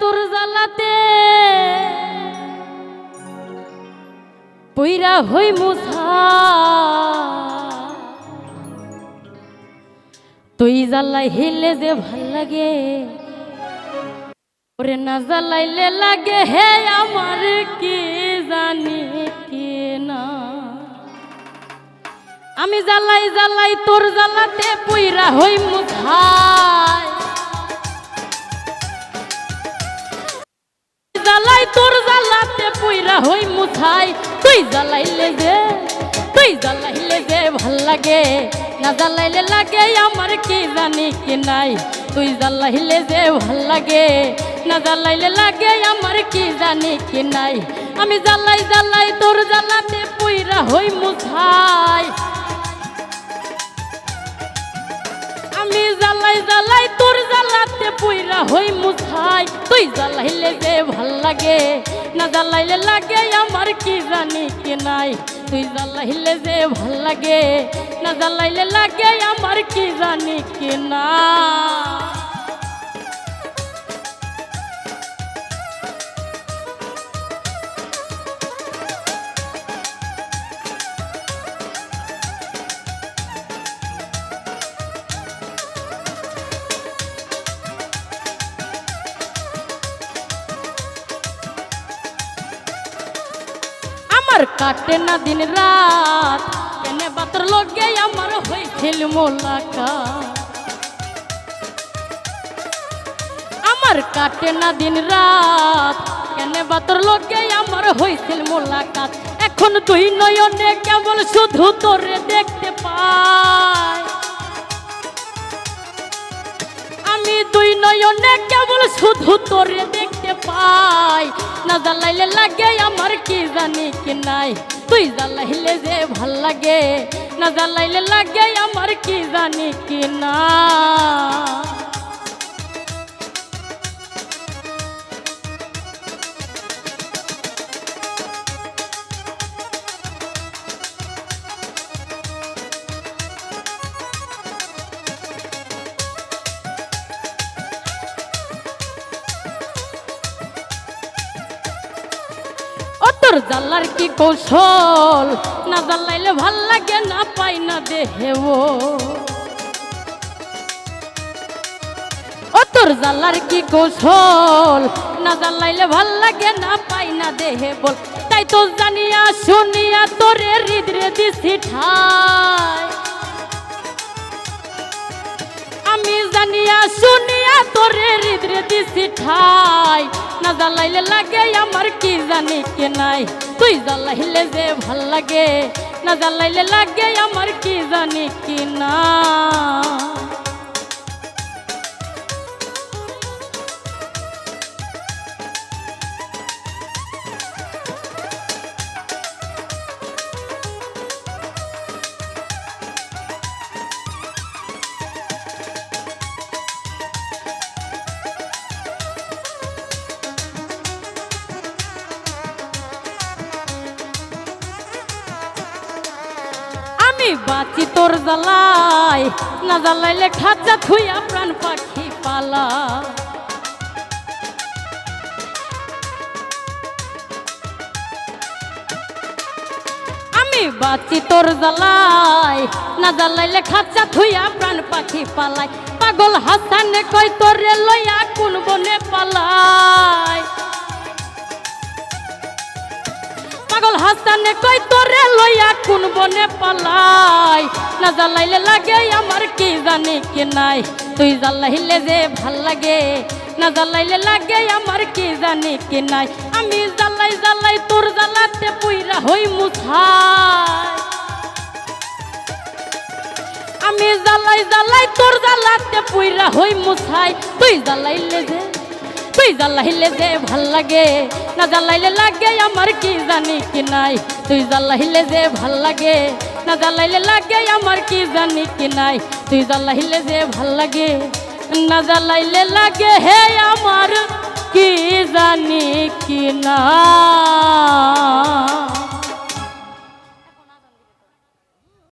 তোর জ্বালাতে পইরা হই মুছা তুই জ্বালাই হিলে যে ভাল লাগে ওরে না জ্বালাইলে লাগে হে আমার কি জানি কি না আমি জ্বালাই জ্বালাই তোর জ্বালাতে পইরা হই মুছায় জ্বালাই তোর জ্বালাতে পইরা হই মুছাই তুই জ্বালাইলে যে ভাল লাগে না জ্বালাইলে লাগে আমার কি জানি কি নাই তুই জ্বালাইলে যে ভাল লাগে না জ্বালাইলে লাগে আমার কি জানি কি নাই আমি জ্বালাই জ্বালাই তোর জ্বালাতে পইরা হই মুছাই আমি জ্বালাই জ্বালাই তোর জ্বালাতে পইরা হই মুছাই তুই জ্বালাইলে যে ভাল লাগে না জ্বালাইলে লাগে আমার কি জানি কি নাই তুই জ্বালাইলে যে ভাল লাগে না জ্বালাইলে লাগে আমার কি জানি কি না काटे ना दिन रात केने बातर लगे আমার হইছিল মোলাকাত আমার কাটে না দিন রাত কেনে বাतर লগে আমার হইছিল মোলাকাত এখন তুই নয়নে কেবল শুধু তোরে দেখতে পাই আমি দুই নয়নে কেবল শুধু তোরে দেখতে পাই না জ্বালাইলে লাগে আমার কি জানি কি নাই তুই জ্বালাইলে যে ভাল লাগে না জ্বালাইলে লাগে আমার কি জানি কি না তোর জ্বালার কি কৌশল না জ্বালাইলে ভাল লাগে না পাই না দেহে ও তোর জ্বালার কি কৌশল না জ্বালাইলে ভাল লাগে না পাই না দেহে বল তাই তো জানিয়া শুনিয়া তোরে হৃদয়ে দিছি ঠাই আমি জানিয়া শুনিয়া তোরে হৃদয়ে দিছি ঠাই না জ্বালাইলে লাগে আমার কি জানি কি নাই তুই জ্বালাইলে যে ভাল লাগে না জ্বালাইলে লাগে আমার কি জানি কি না বাঁচি তোর জ্বালাই না জ্বালাইলে খাঁচা থুইয়া প্রাণ পাখি পালা আমি বাঁচি তোর জ্বালাই না জ্বালাইলে খাঁচা থুইয়া প্রাণ পাখি পালাই পাগল হাসানে কই তোরে লইয়া কোন বনে পালাই পাগল হাসানে কই তোরে লইয়া কোন বনে পালাই না জ্বালাইলে লাগে আমার কি জানি কি নাই তুই জ্বালাইলে যে ভাল লাগে না জ্বালাইলে লাগে আমার কি জানি কি নাই আমি জ্বালাই জ্বালাই তোর জ্বালাতে পইরা হই মুছাই আমি জ্বালাই জ্বালাই তোর জ্বালাতে পইরা হই মুছাই তুই জ্বালাইলে যে ভাল লাগে না জ্বালাইলে লাগে আমার কি জানি কি নাই তুই জ্বালাইলে যে ভাল লাগে না জ্বালাইলে লাগে আমার কি জানি কি নাই তুই জ্বালাইলে যে ভাল লাগে না জ্বালাইলে লাগে হে আমার কি জানি কি না